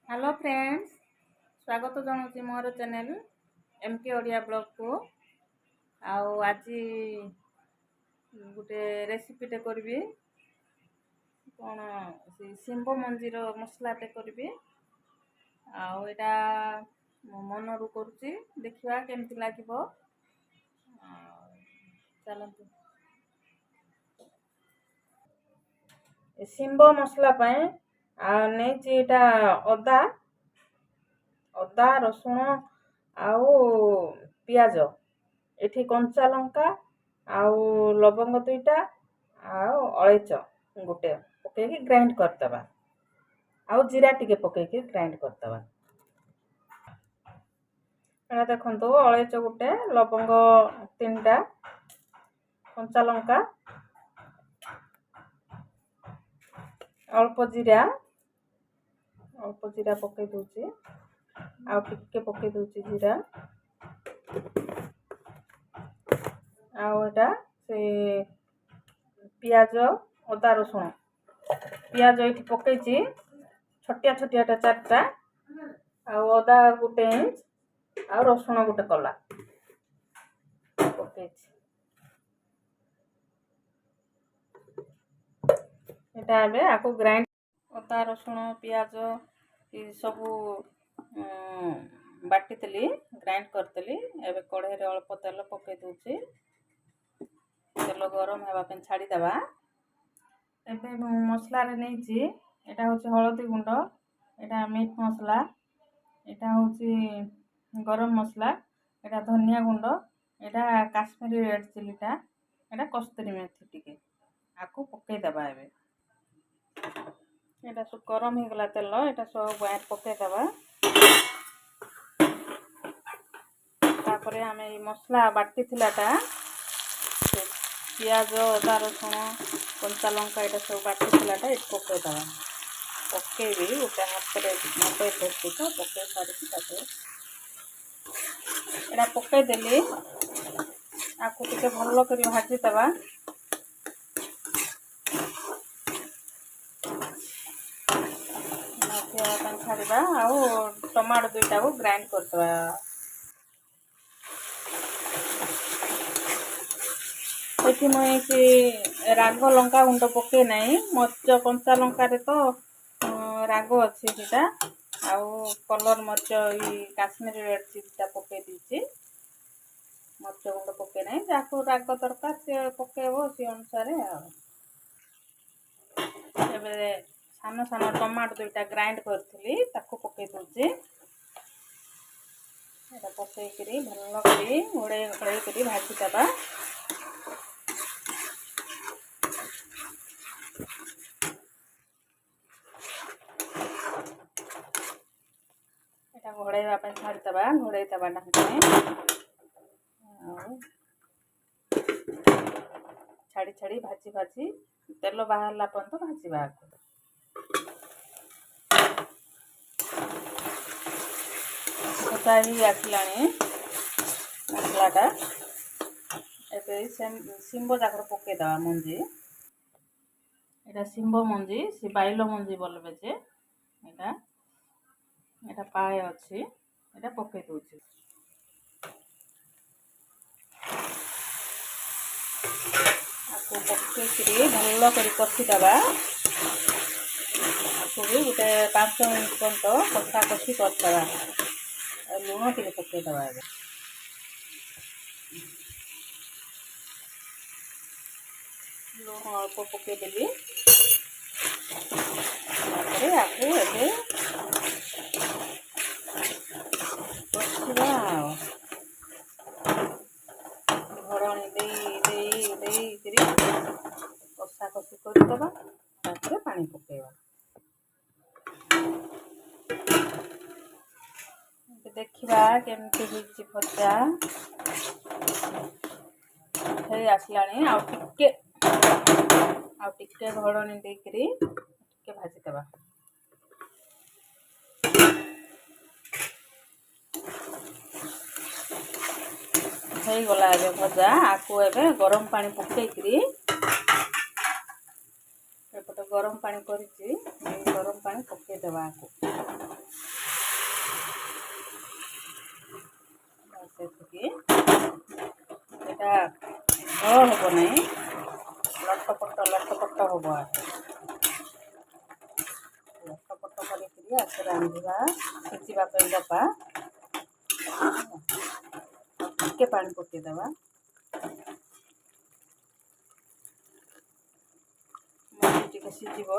Hello friends, स्वागत जनाऊँ मोर channel MK Odia blog को। आज गोटे रेसिपीटे करी कौन से शिंब मंजीर मसलाटे करी आटा मनरू करुच्ची देखा केमती लगे। चलते शिंब मसला नहीं अदा अदा रसुण आउ पियाज एठी कंचा लंका आउ लवंग दुईटा आउ अलैच गोटे पकईकि ग्राइंड करदबा आउ जीरा टिके पकईकि ग्राइंड करदबा। एटा देखंतु अलैच गोटे लवंग 3टा कंचा लंका अल्प जीरा पकई दूची आउ टिके पकई दूची जीरा आउ एटा से पियाज अदा रसुण पियाज ये पकईची छटिया छटियाटा 4टा आउ अदा गोटे इंच आउ रसुण गोटे कला पकईची। एटा एबे आको ग्राइंड अदा रसुण पियाज सब बाटी तली ग्राइंड करतली। एबे कढ़ाई रे अल्प तेल पकई दूची तेल गरम हेबा पे छाड़ी देबा। एबे मसला रे नहींची एटा होची हळदी गुंड, एटा मीट मसला, एटा होची गरम मसला, एटा धनिया गुंड, एटा काश्मीरी रेड चिलीटा, एटा कस्तूरी मेथी टिके आको पकई देबा। एबे एटा सब गरम हो गला तेल एटा सब बाहर पकई देबा। तापरे आमे मसला बाटी थिलाटा पियाज अदा रसुण कंचा लंका एटा सब बाटी थिलाटा एट पकई देबा। पकईबी गोटे हाथ रे मकई धरती तो पकई सारी ताको एटा पकई देली आको टिके भलो करी भाजी देबा। छाड़ा आउ टमाटो 2टा को ग्राइंड करदबा। ये मुझे राग लंका गुंड पकई नाई मर्च कंचा लंका रे तो राग अच्छे सीटा आउ कलर मर्च काश्मीरी रेड चिलीटा पकई दीची। मर्च गुंड पकई नाई जाको राग दरकार से पकईबो सी अनुसार। सान सान टमाटो 2टा ग्राइंड करथली ताको पकई दूची। एटा पकई करी भलो करी घोड़े घोड़े करी भाजी देबा। एटा घोड़ाइबा पे छाड़ी देबा घोड़ाई देबा ढांकने छाड़ी छाड़ी भाजी भाजी तेल बाहरला पर्यंत भाजीबा। भजा ही आसलानी मसलाटा एबे शिंब जाकर पकई देबा मंजी। एटा शिंब मंजी से बाइल मंजी बोलबे जे एटा एटा पाए अच्छी एटा पकई दूची। आपको पकई भलो करी कषी देबा। आपको भी गोटे 5 मिनट पर्यंत कषा कषी करदेबा। लुण टिके पकई देबा। एबे लुण अल्प पकई देली तापरे आपको एबे कषिबा घोड़नी दे करी कषा कषी करदेबा। तापरे पानी पकईबा। देखा केमती होची भजा हे आसलानी आउ टिके घोड़नी देकरी टिके भाजी देबा। हे गला एबे भजा आको एबे गरम पानी पकईकरी एपटे गरम पानी करिची गरम पानी पकई देबा। आको ଏଇଟା ଝୋଳ ହେବ ନାହିଁ, ଲଟପଟ ହେବ। ଲଟପଟ କରିକିରି ଆକୁ ରାନ୍ଧିବା, ସିଝିବା ପାଇଁ ଦେବା। ଟିକେ ପାଣି ପକେଇଦେବା, ମଞ୍ଜି ଟିକେ ସିଝିବ।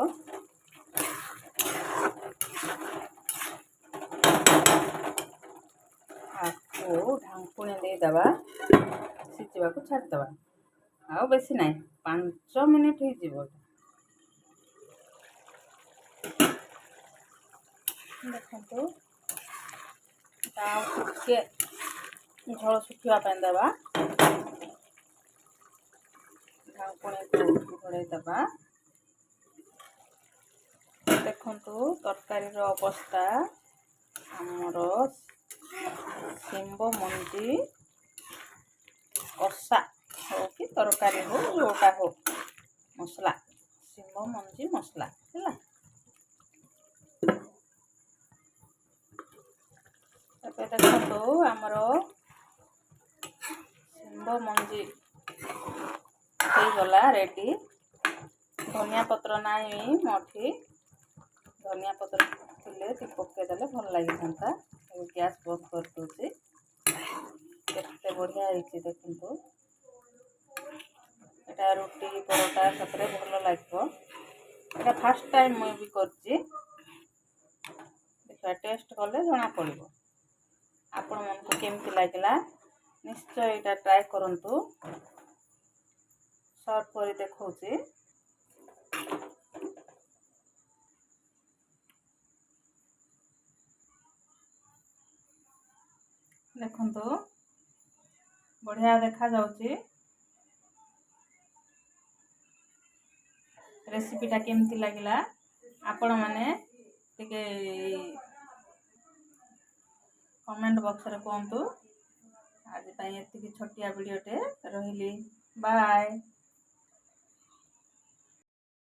ଆକୁ ଢାଙ୍କୁଣି ଦେଇଦେବା, ସିଝିବାକୁ ଛାଡ଼ିଦେବା। ଆଉ ବେଶୀ ନାହିଁ, 5 ମିନିଟ୍ ହେଇଯିବ। ଦେଖନ୍ତୁ ଆଉ ଟିକେ ଝୋଳ ଶୁଖିବା ପାଇଁ ଦେବା, ଢାଙ୍କୁଣିକୁ ଘୋଡ଼େଇ ଦେବା। ଦେଖନ୍ତୁ ତରକାରୀର ଅବସ୍ଥା, ଆମର ଶିମ୍ବ ମଞ୍ଜି କଷା ହଉ କି ତରକାରୀ ହଉ, ଯେଉଁଟା ହଉ, ମସଲା, ଶିମ୍ବ ମଞ୍ଜି ମସଲା ହେଲା। ଏବେ ଦେଖନ୍ତୁ ଆମର ଶିମ୍ବ ମଞ୍ଜି ହେଇଗଲା ରେଡ଼ି। ଧନିଆ ପତ୍ର ନାହିଁ ମୋଠି, ଧନିଆ ପତ୍ର ଥିଲେ ଟିକେ ପକେଇଦେଲେ ଭଲ ଲାଗିଥାନ୍ତା। ଗ୍ୟାସ୍ ବନ୍ଦ କରିଦେଉଛି। କେତେ ବଢ଼ିଆ ହେଇଛି ଦେଖନ୍ତୁ। ଏଇଟା ରୁଟି ପରଟା ସେଥିରେ ଭଲ ଲାଗିବ। ଏଇଟା ଫାର୍ଷ୍ଟ ଟାଇମ୍ ମୁଁ ବି କରିଛି। ଦେଖିବା ଟେଷ୍ଟ କଲେ ଜଣାପଡ଼ିବ ଆପଣମାନଙ୍କୁ କେମିତି ଲାଗିଲା। ନିଶ୍ଚୟ ଏଇଟା ଟ୍ରାଏ କରନ୍ତୁ। ସର୍ଭ କରି ଦେଖଉଛି। ଦେଖନ୍ତୁ ବଢ଼ିଆ ଦେଖାଯାଉଛି। ରେସିପିଟା କେମିତି ଲାଗିଲା ଆପଣମାନେ ଟିକେ କମେଣ୍ଟ ବକ୍ସରେ କୁହନ୍ତୁ। ଆଜି ପାଇଁ ଏତିକି ଛୋଟିଆ ଭିଡ଼ିଓଟେ, ରହିଲି, ବାଏ।